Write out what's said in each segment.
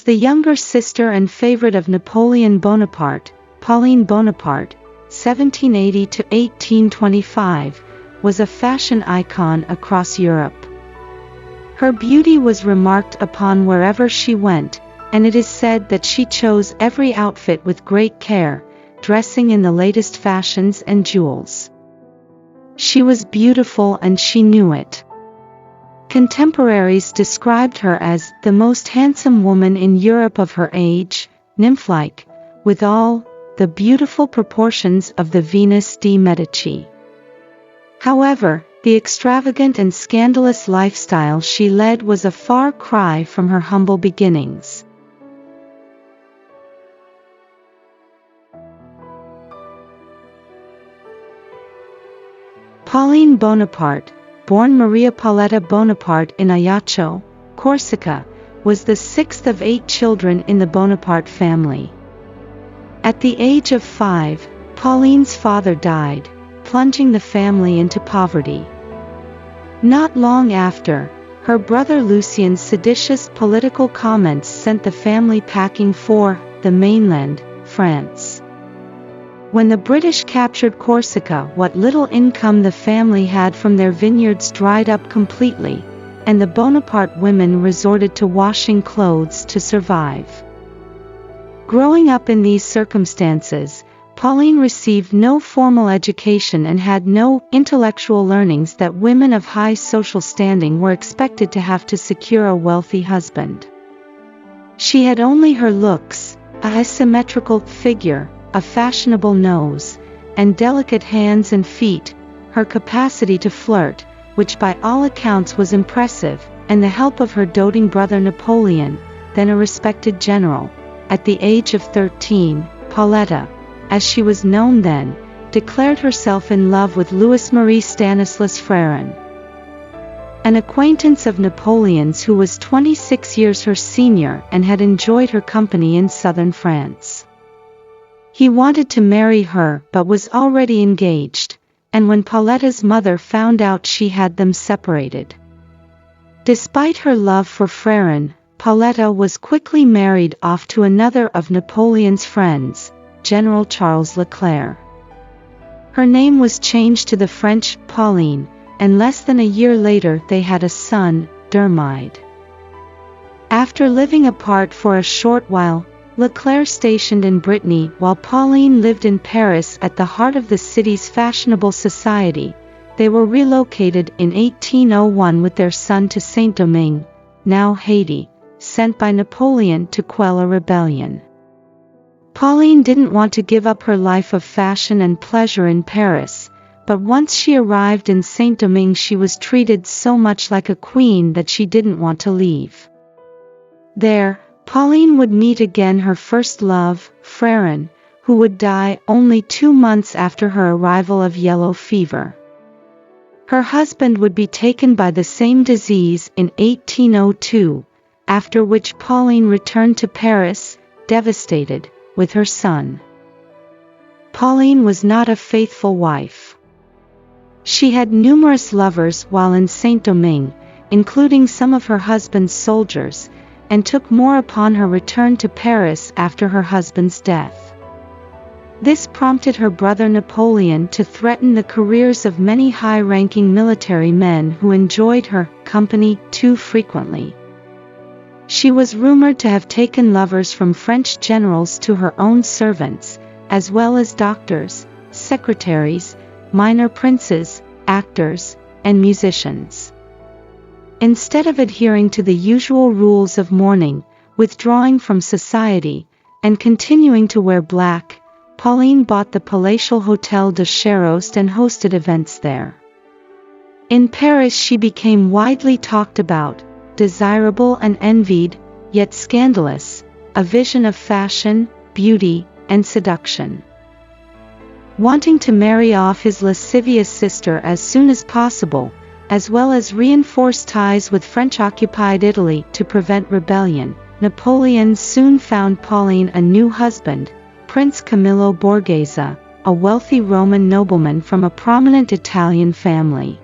the younger sister and favorite of Napoleon Bonaparte, Pauline Bonaparte, 1780 to 1825, was a fashion icon across Europe. Her beauty was remarked upon wherever she went, and it is said that she chose every outfit with great care, dressing in the latest fashions and jewels. She was beautiful and she knew it. Contemporaries described her as the most handsome woman in Europe of her age, nymph-like, with all the beautiful proportions of the Venus de Medici. However, the extravagant and scandalous lifestyle she led was a far cry from her humble beginnings. Pauline Bonaparte, born Maria Paoletta Bonaparte in Ajaccio, Corsica, was the sixth of 8 children in the Bonaparte family. At the age of 5, Pauline's father died, plunging the family into poverty. Not long after, her brother Lucien's seditious political comments sent the family packing for the mainland, France. When the British captured Corsica, what little income the family had from their vineyards dried up completely, and the Bonaparte women resorted to washing clothes to survive. Growing up in these circumstances, Pauline received no formal education and had no intellectual learnings that women of high social standing were expected to have to secure a wealthy husband. She had only her looks, a symmetrical figure, a fashionable nose, and delicate hands and feet, her capacity to flirt, which by all accounts was impressive, and the help of her doting brother Napoleon, then a respected general. At the age of 13, Paoletta, as she was known then, declared herself in love with Louis-Marie Stanislas Freron, an acquaintance of Napoleon's who was 26 years her senior and had enjoyed her company in southern France. He wanted to marry her but was already engaged, and when Pauletta's mother found out, she had them separated. Despite her love for Freron, Paoletta was quickly married off to another of Napoleon's friends, General Charles Leclerc. Her name was changed to the French Pauline, and less than a year later they had a son, Dermide. After living apart for a short while, Leclerc stationed in Brittany while Pauline lived in Paris at the heart of the city's fashionable society. They were relocated in 1801 with their son to Saint-Domingue, now Haiti, sent by Napoleon to quell a rebellion. Pauline didn't want to give up her life of fashion and pleasure in Paris, but once she arrived in Saint-Domingue she was treated so much like a queen that she didn't want to leave. There, Pauline would meet again her first love, Freron, who would die only 2 months after her arrival of yellow fever. Her husband would be taken by the same disease in 1802, after which Pauline returned to Paris, devastated, with her son. Pauline was not a faithful wife. She had numerous lovers while in Saint-Domingue, including some of her husband's soldiers, and took more upon her return to Paris after her husband's death. This prompted her brother Napoleon to threaten the careers of many high-ranking military men who enjoyed her company too frequently. She was rumored to have taken lovers from French generals to her own servants, as well as doctors, secretaries, minor princes, actors, and musicians. Instead of adhering to the usual rules of mourning, withdrawing from society, and continuing to wear black, Pauline bought the palatial Hôtel de Charost and hosted events there. In Paris she became widely talked about, desirable and envied, yet scandalous, a vision of fashion, beauty, and seduction. Wanting to marry off his lascivious sister as soon as possible, as well as reinforce ties with French-occupied Italy to prevent rebellion, Napoleon soon found Pauline a new husband, Prince Camillo Borghese, a wealthy Roman nobleman from a prominent Italian family.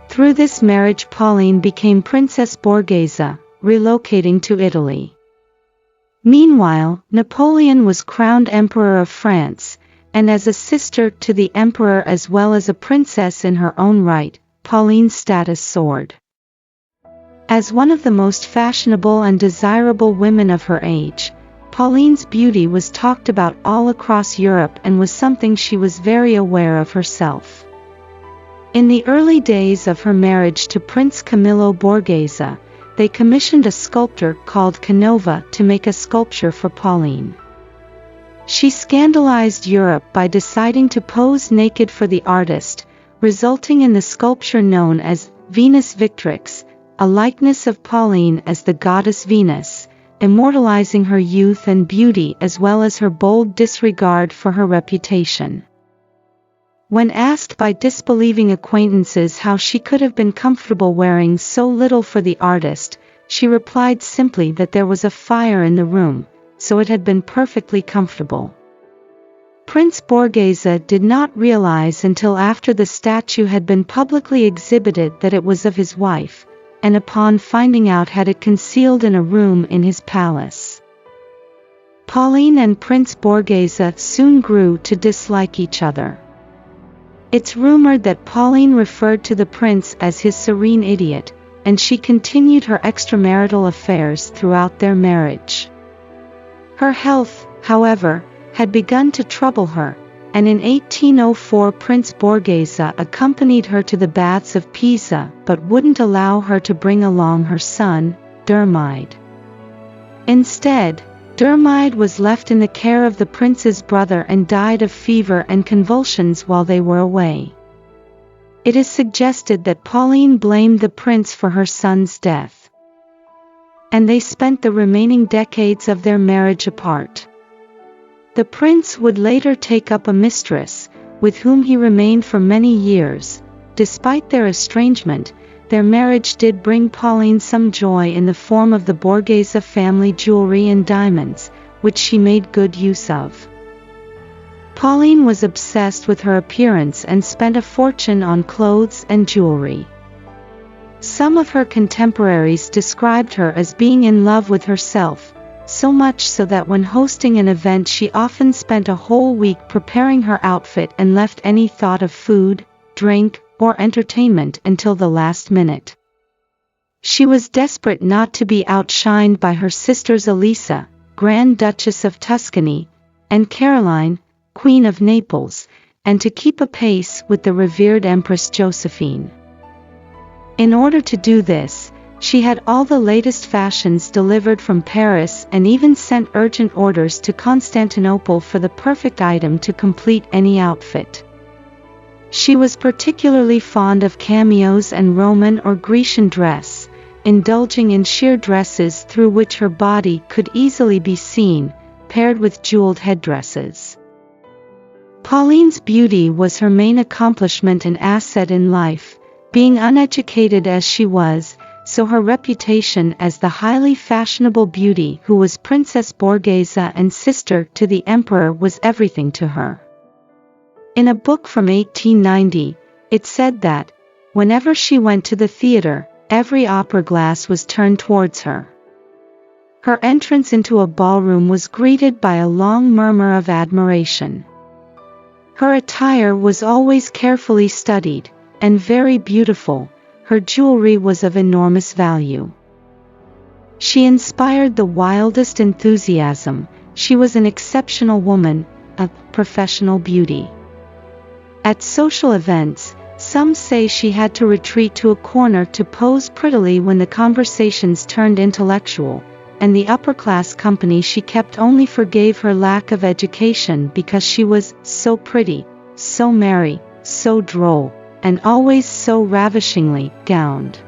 Through this marriage Pauline became Princess Borghese, relocating to Italy. Meanwhile, Napoleon was crowned Emperor of France, and as a sister to the emperor as well as a princess in her own right, Pauline's status soared. As one of the most fashionable and desirable women of her age, Pauline's beauty was talked about all across Europe and was something she was very aware of herself. In the early days of her marriage to Prince Camillo Borghese, they commissioned a sculptor called Canova to make a sculpture for Pauline. She scandalized Europe by deciding to pose naked for the artist, resulting in the sculpture known as Venus Victrix, a likeness of Pauline as the goddess Venus, immortalizing her youth and beauty as well as her bold disregard for her reputation. When asked by disbelieving acquaintances how she could have been comfortable wearing so little for the artist, she replied simply that there was a fire in the room, so it had been perfectly comfortable. Prince Borghese did not realize until after the statue had been publicly exhibited that it was of his wife, and upon finding out had it concealed in a room in his palace. Pauline and Prince Borghese soon grew to dislike each other. It's rumored that Pauline referred to the prince as his serene idiot, and she continued her extramarital affairs throughout their marriage. Her health, however, had begun to trouble her, and in 1804 Prince Borghese accompanied her to the baths of Pisa but wouldn't allow her to bring along her son, Dermide. Instead, Dermide was left in the care of the prince's brother and died of fever and convulsions while they were away. It is suggested that Pauline blamed the prince for her son's death. And they spent the remaining decades of their marriage apart. The prince would later take up a mistress, with whom he remained for many years. Despite their estrangement, their marriage did bring Pauline some joy in the form of the Borghese family jewelry and diamonds, which she made good use of. Pauline was obsessed with her appearance and spent a fortune on clothes and jewelry. Some of her contemporaries described her as being in love with herself, so much so that when hosting an event she often spent a whole week preparing her outfit and left any thought of food, drink, or entertainment until the last minute. She was desperate not to be outshined by her sisters Elisa, Grand Duchess of Tuscany, and Caroline, Queen of Naples, and to keep a pace with the revered Empress Josephine. In order to do this, she had all the latest fashions delivered from Paris and even sent urgent orders to Constantinople for the perfect item to complete any outfit. She was particularly fond of cameos and Roman or Grecian dress, indulging in sheer dresses through which her body could easily be seen, paired with jeweled headdresses. Pauline's beauty was her main accomplishment and asset in life, being uneducated as she was, so her reputation as the highly fashionable beauty who was Princess Borghese and sister to the emperor was everything to her. In a book from 1890, it said that, whenever she went to the theater, every opera glass was turned towards her. Her entrance into a ballroom was greeted by a long murmur of admiration. Her attire was always carefully studied, and very beautiful. Her jewelry was of enormous value. She inspired the wildest enthusiasm. She was an exceptional woman, a professional beauty. At social events, some say she had to retreat to a corner to pose prettily when the conversations turned intellectual, and the upper-class company she kept only forgave her lack of education because she was so pretty, so merry, so droll, and always so ravishingly gowned.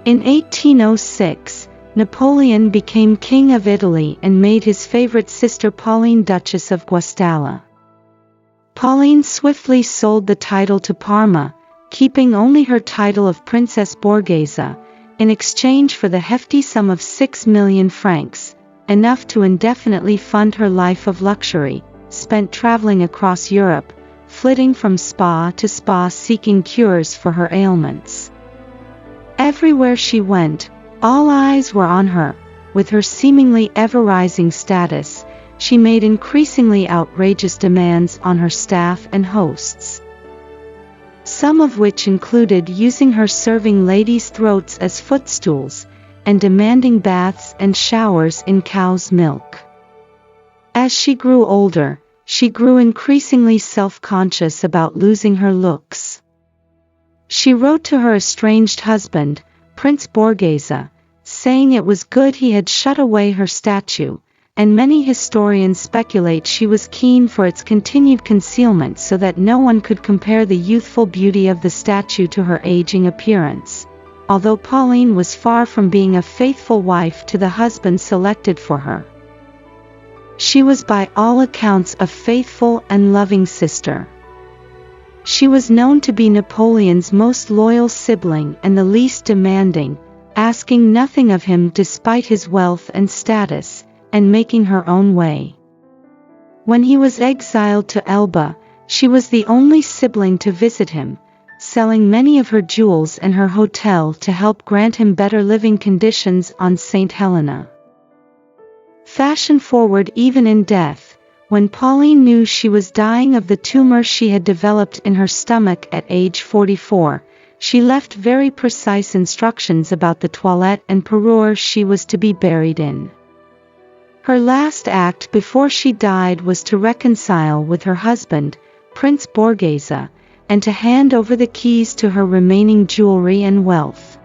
In 1806, Napoleon became King of Italy and made his favorite sister Pauline Duchess of Guastalla. Pauline swiftly sold the title to Parma, keeping only her title of Princess Borghese, in exchange for the hefty sum of 6 million francs, enough to indefinitely fund her life of luxury, spent traveling across Europe, flitting from spa to spa seeking cures for her ailments. Everywhere she went, all eyes were on her, with her seemingly ever-rising status, she made increasingly outrageous demands on her staff and hosts. Some of which included using her serving ladies' throats as footstools, and demanding baths and showers in cow's milk. As she grew older, she grew increasingly self-conscious about losing her looks. She wrote to her estranged husband, Prince Borghese, saying it was good he had shut away her statue, and many historians speculate she was keen for its continued concealment so that no one could compare the youthful beauty of the statue to her aging appearance, although Pauline was far from being a faithful wife to the husband selected for her. She was by all accounts a faithful and loving sister. She was known to be Napoleon's most loyal sibling and the least demanding, asking nothing of him despite his wealth and status, and making her own way. When he was exiled to Elba, she was the only sibling to visit him, selling many of her jewels and her hotel to help grant him better living conditions on St. Helena. Fashion-forward even in death, when Pauline knew she was dying of the tumor she had developed in her stomach at age 44, she left very precise instructions about the toilette and parure she was to be buried in. Her last act before she died was to reconcile with her husband, Prince Borghese, and to hand over the keys to her remaining jewelry and wealth.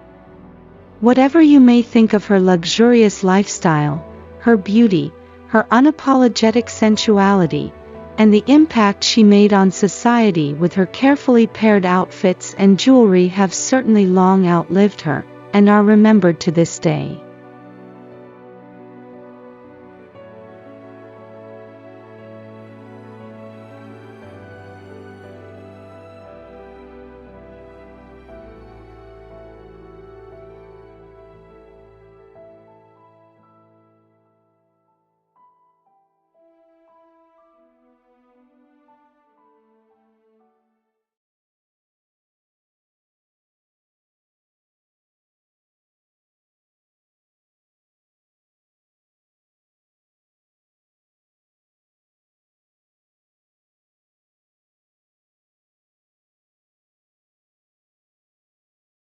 Whatever you may think of her luxurious lifestyle, her beauty, her unapologetic sensuality, and the impact she made on society with her carefully paired outfits and jewelry have certainly long outlived her, and are remembered to this day.